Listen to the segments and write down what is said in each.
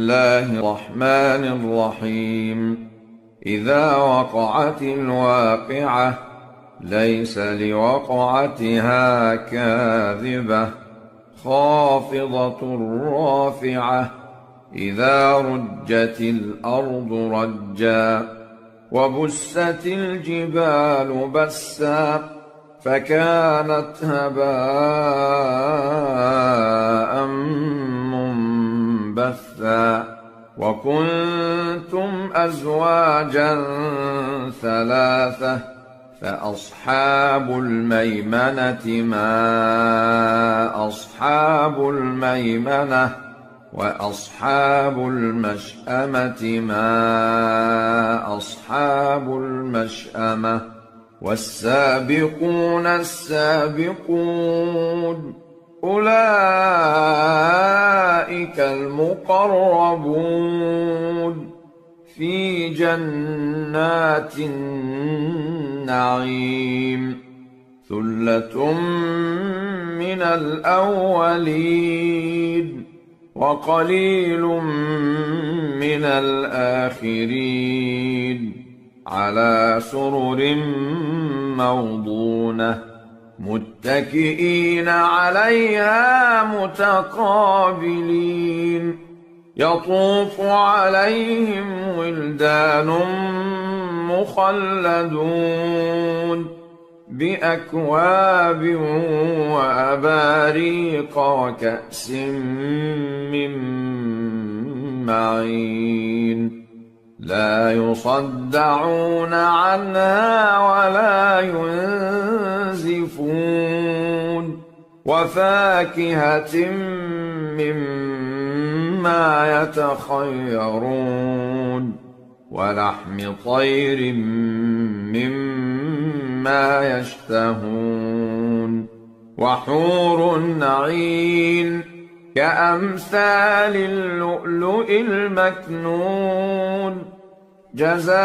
الله الرحمن الرحيم. إذا وقعت الواقعة ليس لوقعتها كاذبة خافضة رافعة. إذا رجت الأرض رجا وبست الجبال بسا فكانت هباء منبثا. وكنتم أزواجا ثلاثة فأصحاب الميمنة ما أصحاب الميمنة وأصحاب المشأمة ما أصحاب المشأمة. والسابقون السابقون أولئك المقربون في جنات النعيم. ثلة من الأولين وقليل من الآخرين. على سرر موضونة متكئين عليها متقابلين. يطوف عليهم ولدان مخلدون بأكواب وأباريق وكأس من معين. لا يصدعون عنها ولا ينزفون. وفاكهة مما يتخيرون ولحم طير مما يشتهون. وحور عين كأمثال اللؤلؤ المكنون جزاء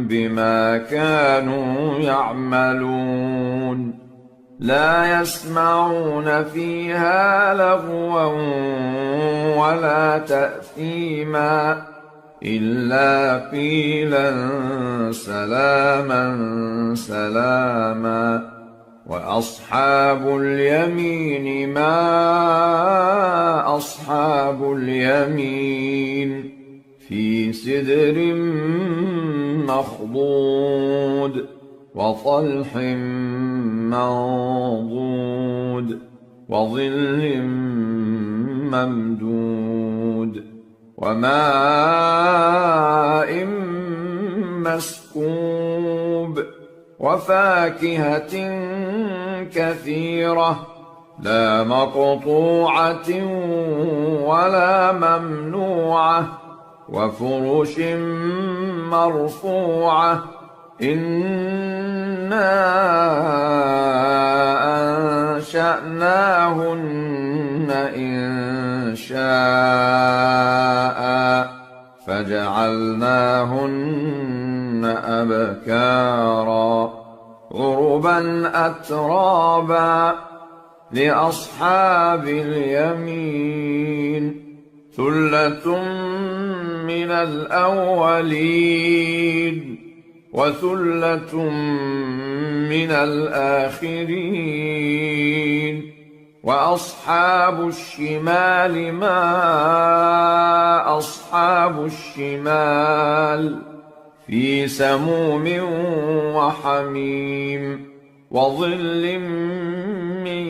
بما كانوا يعملون. لا يسمعون فيها لغوا ولا تأثيما إلا قيلا سلاما سلاما. وأصحاب اليمين ما أصحاب اليمين في سدر مخضود وطلح منضود وظل ممدود وماء مسكوب وفاكهة كثيرة لا مقطوعة ولا ممنوعة وفرش مرفوعة. إنا أنشأناهن إنشاء فجعلناهن أبكارا عربا أترابا لأصحاب اليمين. ثلة من الأولين وثلة من الآخرين. وأصحاب الشمال ما أصحاب الشمال في سموم وحميم وظل من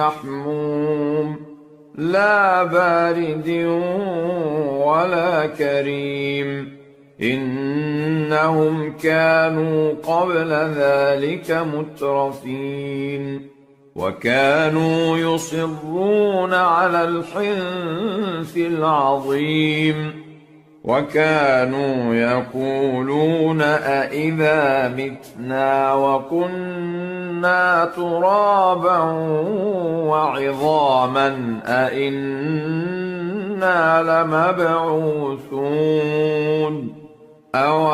يحموم لا بارد ولا كريم. إنهم كانوا قبل ذلك مترفين وكانوا يصرون على الحنث العظيم. وكانوا يقولون أإذا متنا وكنا ترابا وعظاما أإنا لمبعوثون أو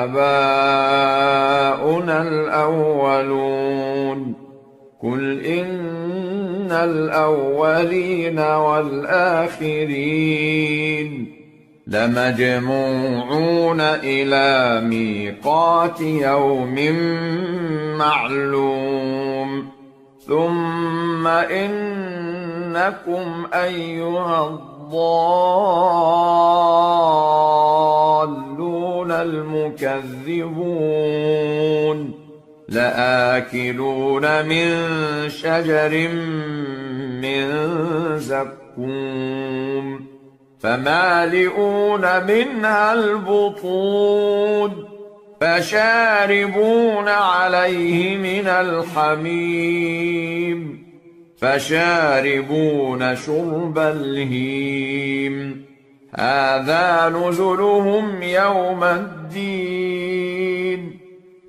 آباؤنا الأولون. قل إن الأولين والآخرين لمجموعون إلى ميقات يوم معلوم ثم إنكم أيها الضالون المكذبون لآكلون من شجر من زقوم فمالئون منها البطون فشاربون عليه من الحميم فشاربون شرب الهيم هذا نزلهم يوم الدين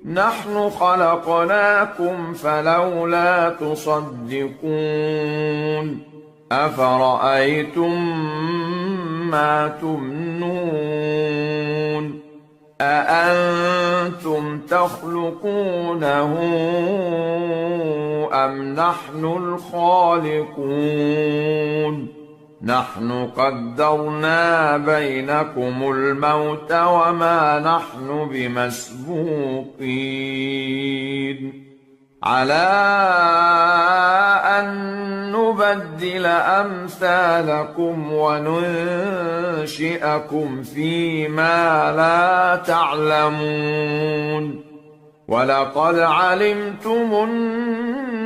نحن خلقناكم فلولا تصدقون أفرأيتم ما تمنون أأنتم تخلقونه أم نحن الخالقون نحن قدرنا بينكم الموت وما نحن بمسبوقين على أن نبدل أمثالكم وننشئكم فيما لا تعلمون ولقد علمتم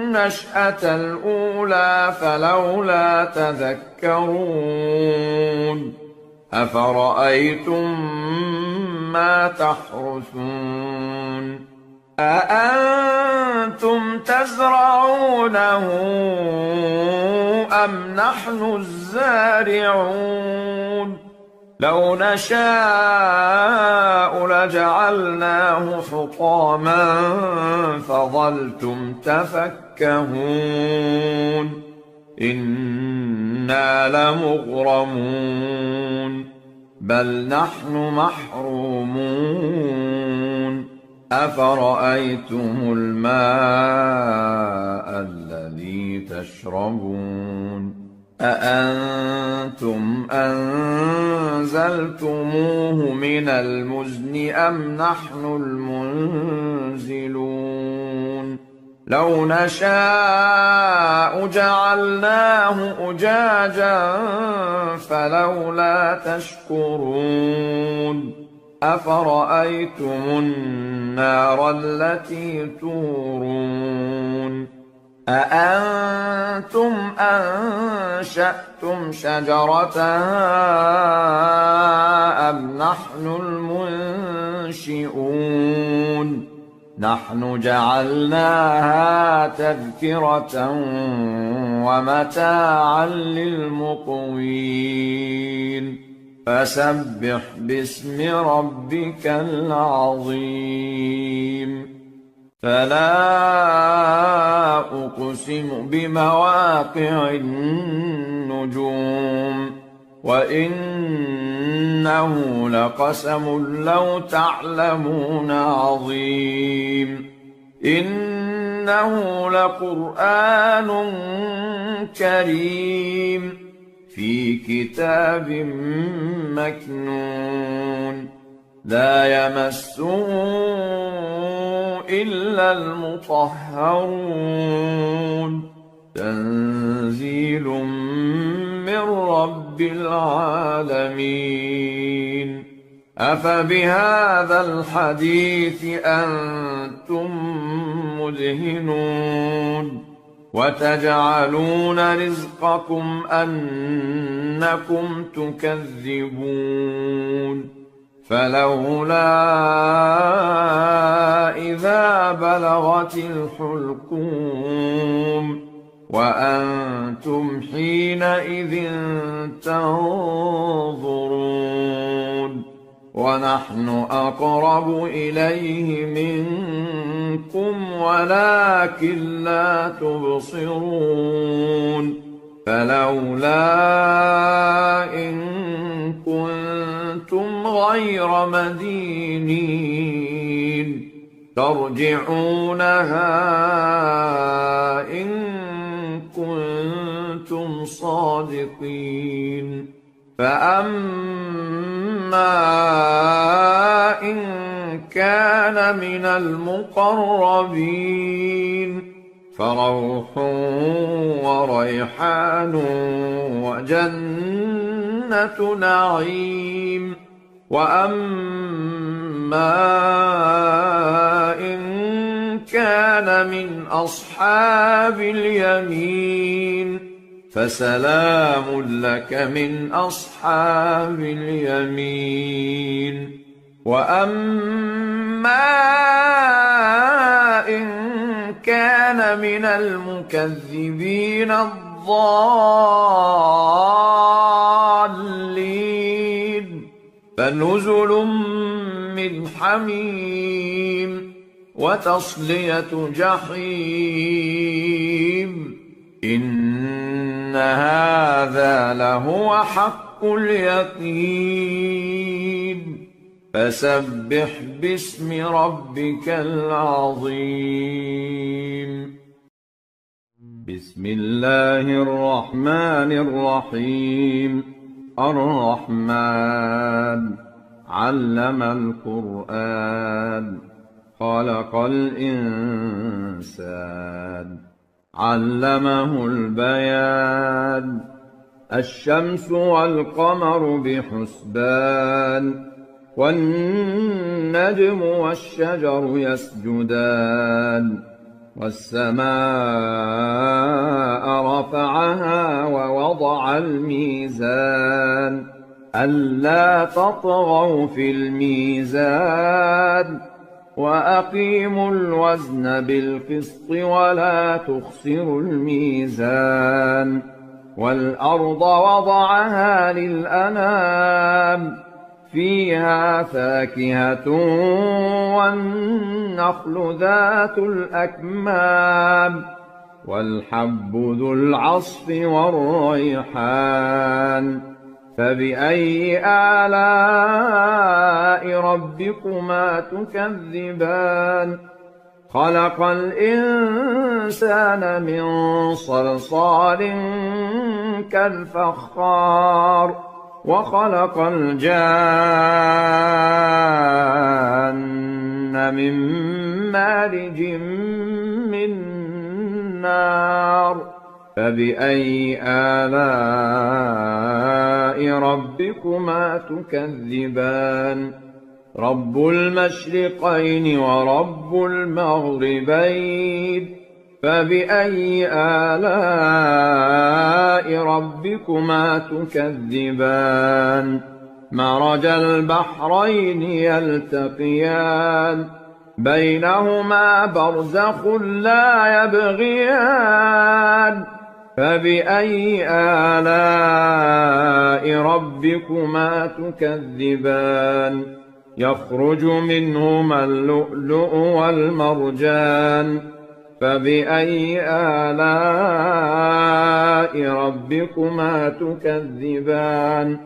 النشأة الأولى فلولا تذكرون أفرأيتم ما تحرثون أأنتم تزرعونه أم نحن الزارعون لو نشاء لجعلناه حطاما فظلتم تفكهون إنا لمغرمون بل نحن محرومون أفرأيتم الماء الذي تشربون أأنتم أنزلتموه من المزن أم نحن المنزلون لو نشاء جعلناه أجاجا فلولا تشكرون أفرأيتم النار التي تورون أأنتم أنشأتم شجرتها أم نحن المنشئون نحن جعلناها تذكرة ومتاعا للمقوين فسبح باسم ربك العظيم فلا أقسم بمواقع النجوم وإنه لقسم لو تعلمون عظيم إنه لقرآن كريم في كتاب مكنون لا يمسه إلا المطهرون تنزيل من رب العالمين أفبهذا الحديث أنتم مدهنون وتجعلون رزقكم أنكم تكذبون فلولا إذا بلغت الحلقوم وأنتم حينئذ تنظرون ونحن أقرب إليه منكم ولكن لا تبصرون فلولا إن كنتم غير مدينين ترجعونها إن كنتم صادقين فأما إن كان من المقربين فروح وريحان وجنة نعيم وأما إن كان من أصحاب اليمين فسلام لك من أصحاب اليمين وأما إن كان من المكذبين الضالين فنزل من حميم وتصلية جحيم إن هذا لهو حق اليقين فسبح باسم ربك العظيم بسم الله الرحمن الرحيم الرحمن علم القرآن خلق الإنسان علمه البيان الشمس والقمر بحسبان والنجم والشجر يسجدان والسماء رفعها ووضع الميزان ألا تطغوا في الميزان وأقيموا الوزن بالقسط ولا تخسروا الميزان والأرض وضعها للأنام فيها فاكهة والنخل ذات الأكمام والحب ذو العصف والريحان فبأي آلاء ربكما تكذبان خلق الإنسان من صلصال كالفخار وخلق الجان من مارج من نار فبأي آلاء ربكما تكذبان رب المشرقين ورب المغربين فبأي آلاء ربكما تكذبان مرج البحرين يلتقيان بينهما برزخ لا يبغيان فبأي آلاء ربكما تكذبان يخرج منهما اللؤلؤ والمرجان فبأي آلاء ربكما تكذبان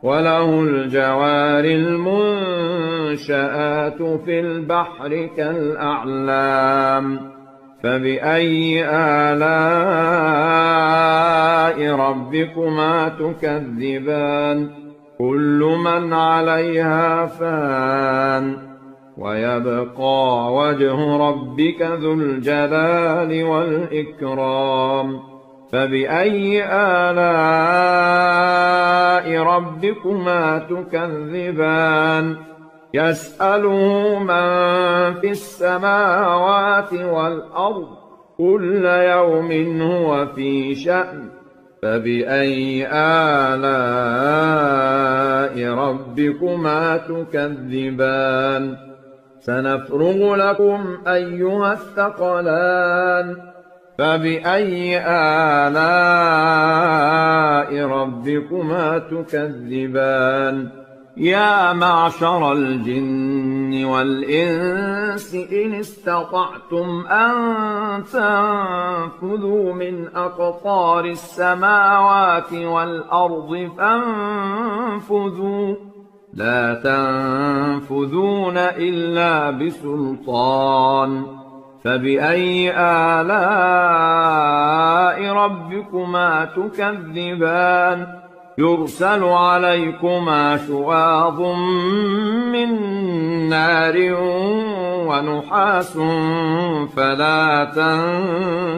وله الجوار المنشآت في البحر كالأعلام فبأي آلاء ربكما تكذبان كل من عليها فان ويبقى وجه ربك ذو الجلال والإكرام فبأي آلاء ربكما تكذبان يسأله من في السماوات والأرض كل يوم هو في شأن فبأي آلاء ربكما تكذبان سنفرغ لكم أيها الثقلان فبأي آلاء ربكما تكذبان يا معشر الجن والإنس إن استطعتم أن تنفذوا من أقطار السماوات والأرض فانفذوا لا تنفذون إلا بسلطان فبأي آلاء ربكما تكذبان يرسل عليكما شواظ من نار ونحاس فلا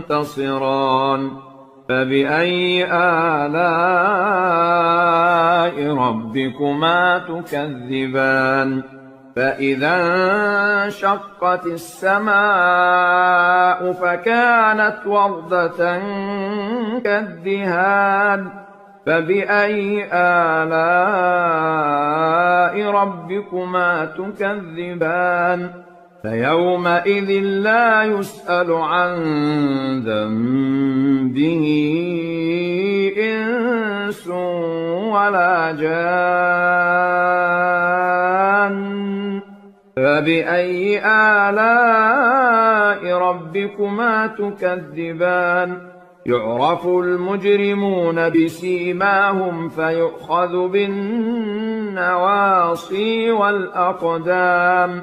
تنتصران فبأي آلاء ربكما تكذبان فإذا انشقت السماء فكانت وردة كالدهان فبأي آلاء ربكما تكذبان فيومئذ لا يسأل عن ذنبه إنس ولا جان فبأي آلاء ربكما تكذبان يعرف المجرمون بسيماهم فيؤخذ بالنواصي والأقدام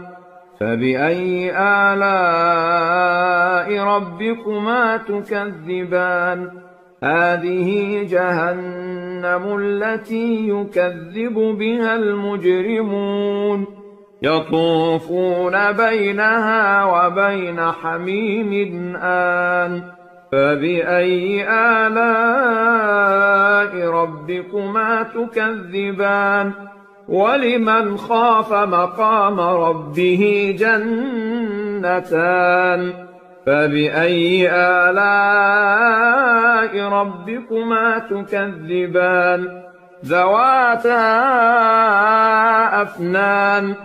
فبأي آلاء ربكما تكذبان هذه جهنم التي يكذب بها المجرمون يطوفون بينها وبين حميم آن فبأي آلاء ربكما تكذبان ولمن خاف مقام ربه جنتان فبأي آلاء ربكما تكذبان ذواتا أفنان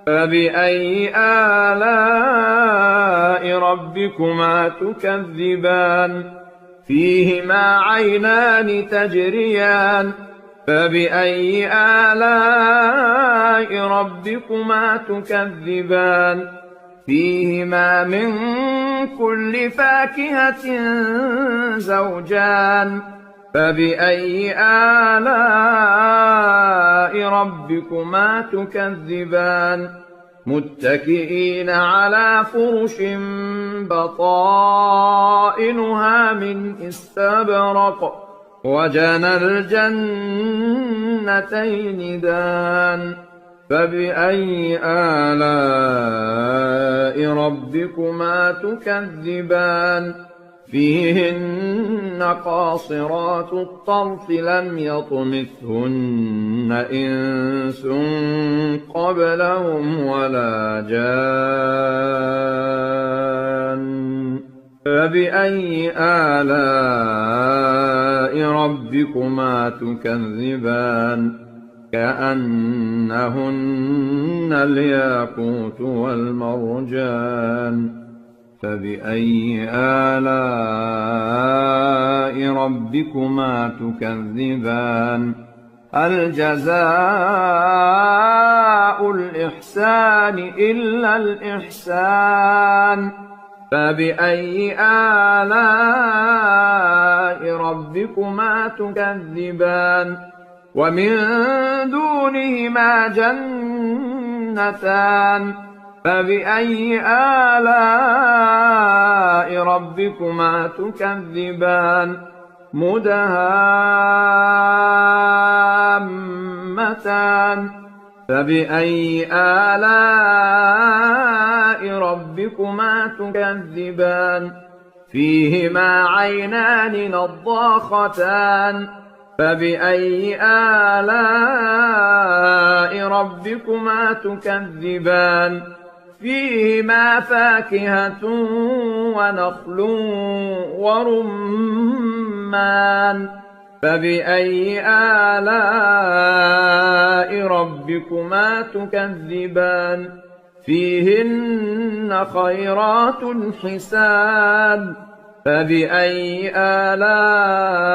فبأي آلاء ربكما تكذبان فيهما عينان تجريان فبأي آلاء ربكما تكذبان فيهما من كل فاكهة زوجان فبأي آلاء ربكما تكذبان متكئين على فرش بطائنها من استبرق وجنى الجنتين دان فبأي آلاء ربكما تكذبان فيهن قاصرات الطرف لم يطمثهن إنس قبلهم ولا جان فبأي آلاء ربكما تكذبان كأنهن الياقوت والمرجان فبأي آلاء ربكما تكذبان هل جزاء الإحسان إلا الإحسان فبأي آلاء ربكما تكذبان ومن دونهما جنتان فبأي آلاء ربكما تكذبان مدهامتان فبأي آلاء ربكما تكذبان فيهما عينان نضاختان فبأي آلاء ربكما تكذبان فيهما فاكهة ونخل ورمان فبأي آلاء ربكما تكذبان فيهن خيرات حسان فبأي آلاء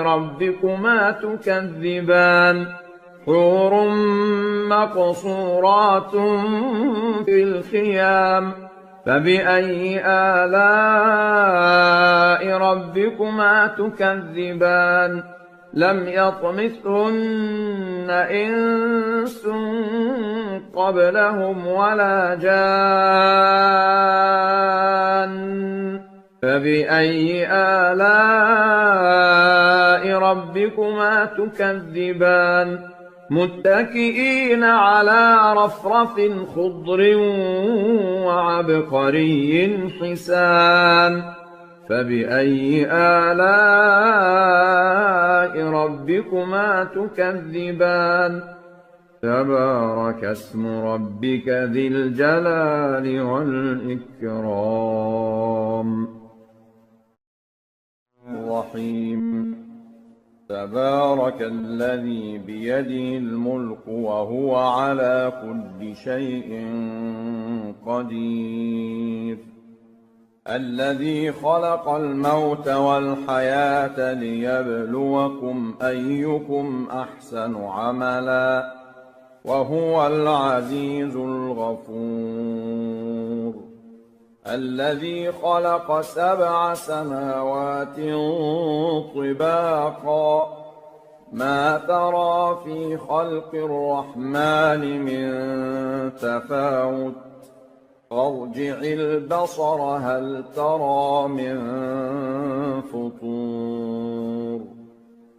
ربكما تكذبان حور مقصورات في الخيام فبأي آلاء ربكما تكذبان لم يطمثهن إنس قبلهم ولا جان فبأي آلاء ربكما تكذبان متكئين على رفرف خضر وعبقري حسان فبأي آلاء ربكما تكذبان تبارك اسم ربك ذي الجلال والإكرام الرحيم تبارك الذي بيده الملك وهو على كل شيء قدير الذي خلق الموت والحياة ليبلوكم أيكم أحسن عملا وهو العزيز الغفور الذي خلق 7 سماوات طباقا ما ترى في خلق الرحمن من تفاوت فارجع البصر هل ترى من فطور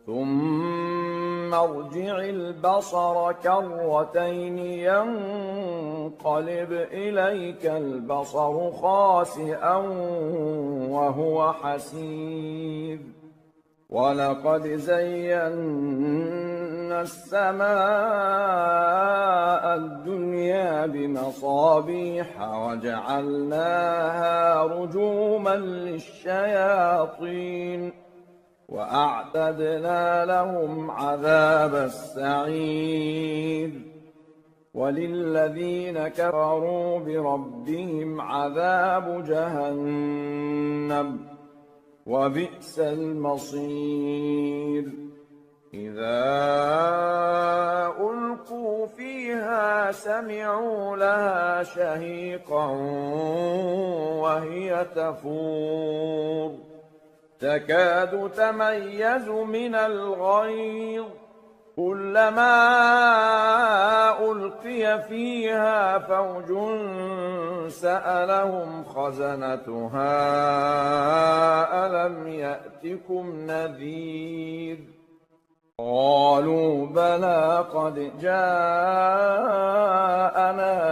ثم ارجع البصر كرتين ينقلب إليك البصر خاسئا وهو حسير ولقد زينا السماء الدنيا بمصابيح وجعلناها رجوما للشياطين وأعتدنا لهم عذاب السعير وللذين كفروا بربهم عذاب جهنم وبئس المصير إذا ألقوا فيها سمعوا لها شهيقا وهي تفور تكاد تميز من الغيظ كلما ألقي فيها فوج سألهم خزنتها ألم يأتكم نذير قالوا بلى قد جاءنا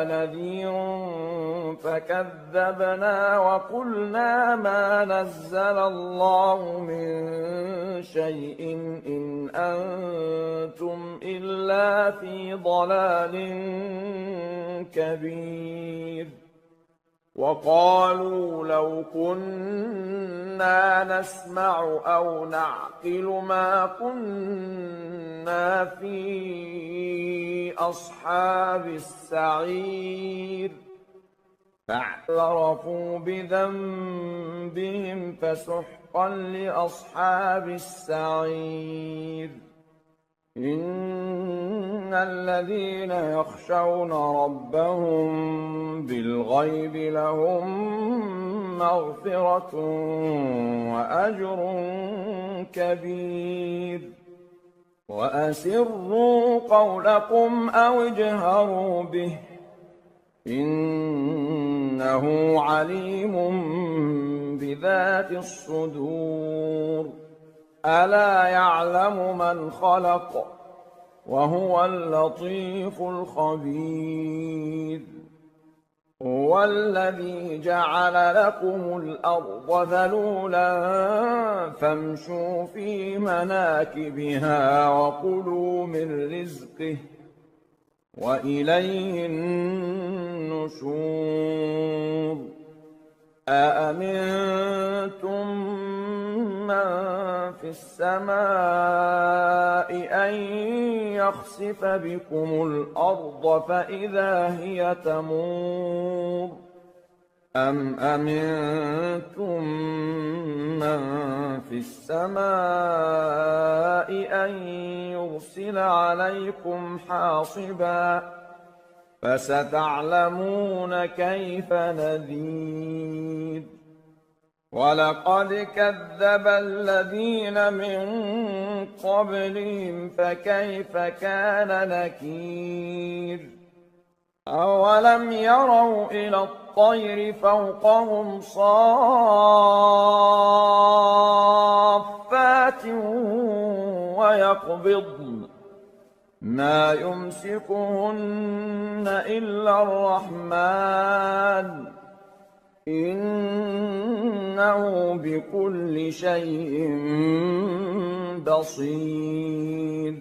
نذير فكذبنا وقلنا ما نزل الله من شيء إن أنتم إلا في ضلال كبير وقالوا لو كنا نسمع أو نعقل ما كنا في أصحاب السعير فاعترفوا بذنبهم فسحقا لأصحاب السعير إن الذين يخشون ربهم بالغيب لهم مغفرة وأجر كبير وأسروا قولكم أو اجهروا به إنه عليم بذات الصدور ألا يعلم من خلق وهو اللطيف الخبير هو الذي جعل لكم الأرض ذلولا فامشوا في مناكبها وكلوا من رزقه وإليه النشور أأمنتم من في السماء أن يخسف بكم الأرض فإذا هي تمور أم أمنتم من في السماء أن يرسل عليكم حاصبا فستعلمون كيف نذير ولقد كذب الذين من قبلهم فكيف كان نكير أولم يروا إلى الطير فوقهم صافات ويقبضن ما يمسكهن إلا الرحمن إنه بكل شيء بصير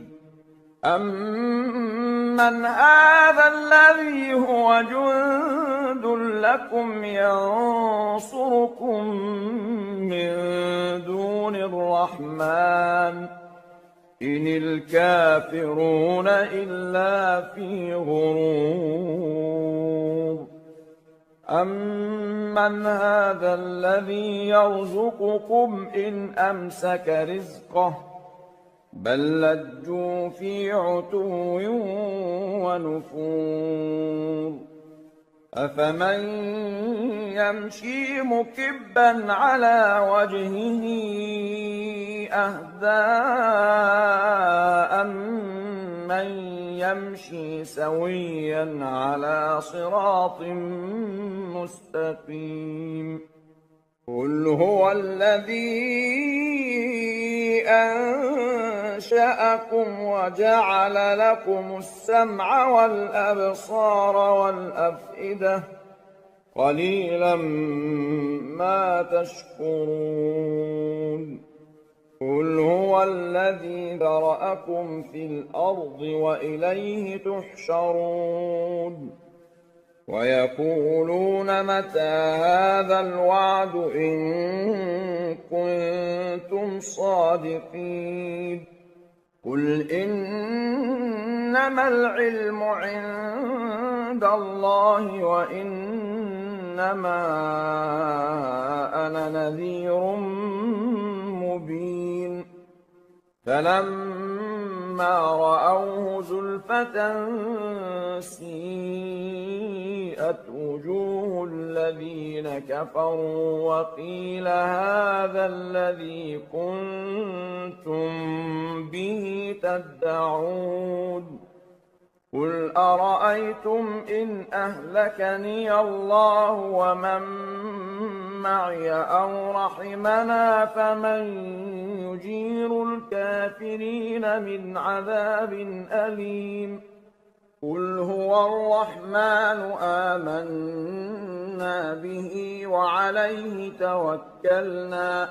أمن هذا الذي هو جند لكم ينصركم من دون الرحمن إن الكافرون إلا في غرور أمن هذا الذي يرزقكم إن أمسك رزقه بل لجوا في عتو ونفور أفمن يمشي مكبا على وجهه أهدى أمن يمشي سويا على صراط مستقيم قل هو الذي أنشأكم وجعل لكم السمع والأبصار والأفئدة قليلا ما تشكرون قل هو الذي ذرأكم في الأرض وإليه تحشرون ويقولون متى هذا الوعد إن كنتم صادقين قل إنما العلم عند الله وإنما أنا نذير مبين فلما رأوه زلفة سيئت وجوه الذين كفروا وقيل هذا الذي كنتم به تدعون قل أرأيتم إن أهلكني الله ومن معي أو رحمنا فمن يجير الكافرين من عذاب أليم قل هو الرحمن آمنا به وعليه توكلنا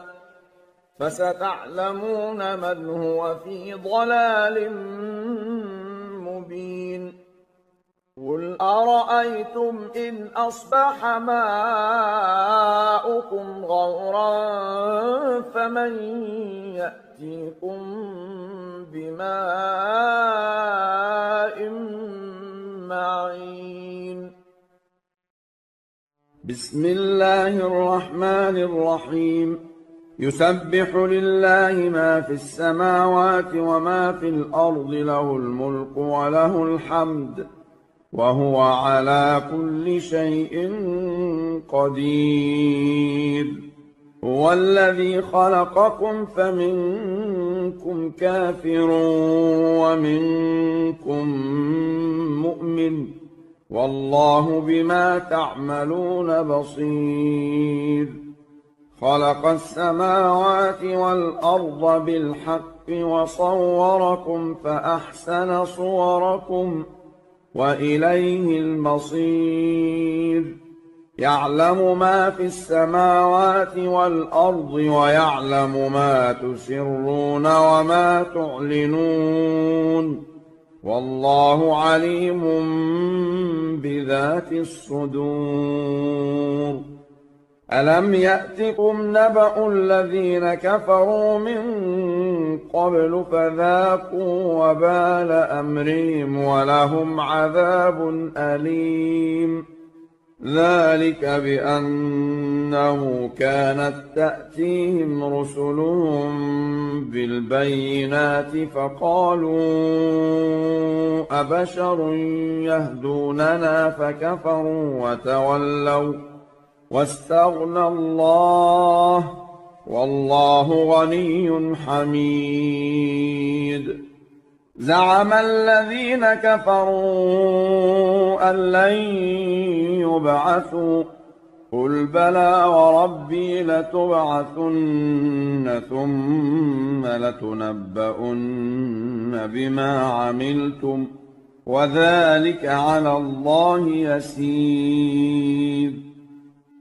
فستعلمون من هو في ضلال مبين قل أرأيتم إن أصبح ماؤكم غورا فمن يأتيكم بماء معين بسم الله الرحمن الرحيم يسبح لله ما في السماوات وما في الأرض له الملك وله الحمد وهو على كل شيء قدير هو الذي خلقكم فمنكم كافر ومنكم مؤمن والله بما تعملون بصير خلق السماوات والأرض بالحق وصوركم فأحسن صوركم وإليه المصير يعلم ما في السماوات والأرض ويعلم ما تسرون وما تعلنون والله عليم بذات الصدور ألم يأتكم نبأ الذين كفروا من قبل فذاقوا وبال أمرهم ولهم عذاب أليم ذلك بأنه كانت تأتيهم رسلهم بالبينات فقالوا أبشر يهدوننا فكفروا وتولوا واستغنى الله والله غني حميد. زعم الذين كفروا أن لن يبعثوا قل بلى وربي لتبعثن ثم لتنبؤن بما عملتم وذلك على الله يسير.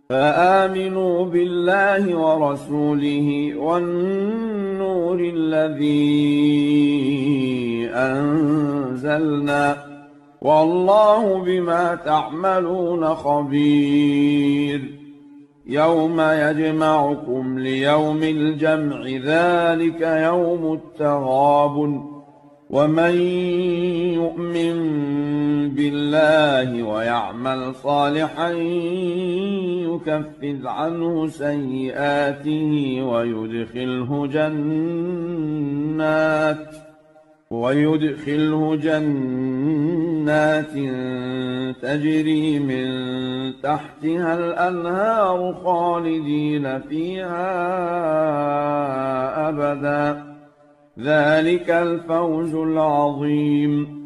فآمنوا بالله ورسوله والنور الذي أنزلنا والله بما تعملون خبير. يوم يجمعكم ليوم الجمع ذلك يوم التغابن. ومن يؤمن بالله ويعمل صالحا يكفر عنه سيئاته ويدخله جنات تجري من تحتها الأنهار خالدين فيها أبدا ذلك الفوز العظيم.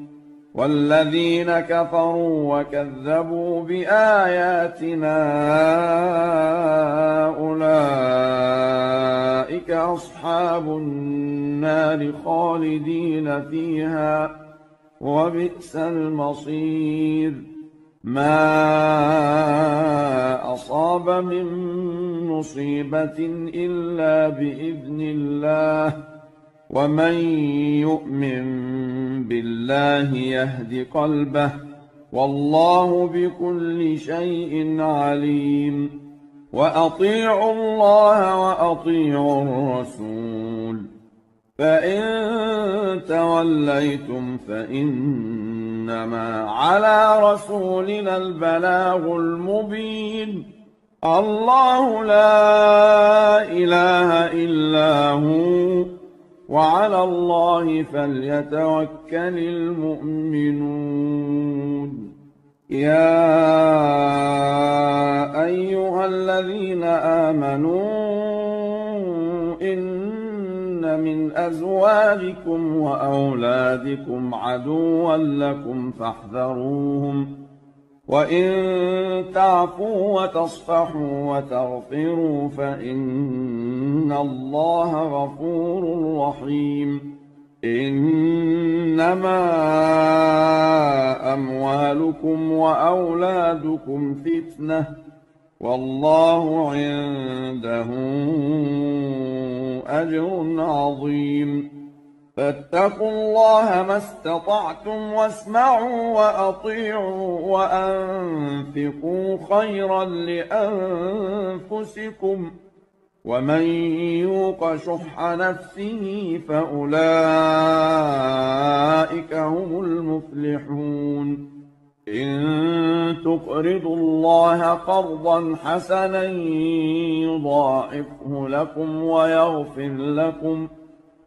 والذين كفروا وكذبوا بآياتنا أولئك أصحاب النار خالدين فيها وبئس المصير. ما أصاب من مصيبة إلا بإذن الله ومن يؤمن بالله يهد قلبه والله بكل شيء عليم. وأطيعوا الله وأطيعوا الرسول فإن توليتم فإنما على رسولنا البلاغ المبين. الله لا إله إلا هو وعلى الله فليتوكل المؤمنون. يا أيها الذين آمنوا إن من أزواجكم وأولادكم عدوا لكم فاحذروهم وإن تعفوا وتصفحوا وتغفروا فإن الله غفور رحيم. إنما أموالكم وأولادكم فتنة والله عنده أجر عظيم. فاتقوا الله ما استطعتم واسمعوا وأطيعوا وأنفقوا خيرا لأنفسكم ومن يوق شح نفسه فأولئك هم المفلحون. إن تقرضوا الله قرضا حسنا يضاعفه لكم ويغفر لكم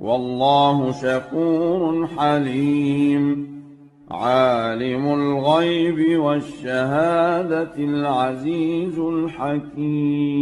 والله شكور حليم. عالم الغيب والشهادة العزيز الحكيم.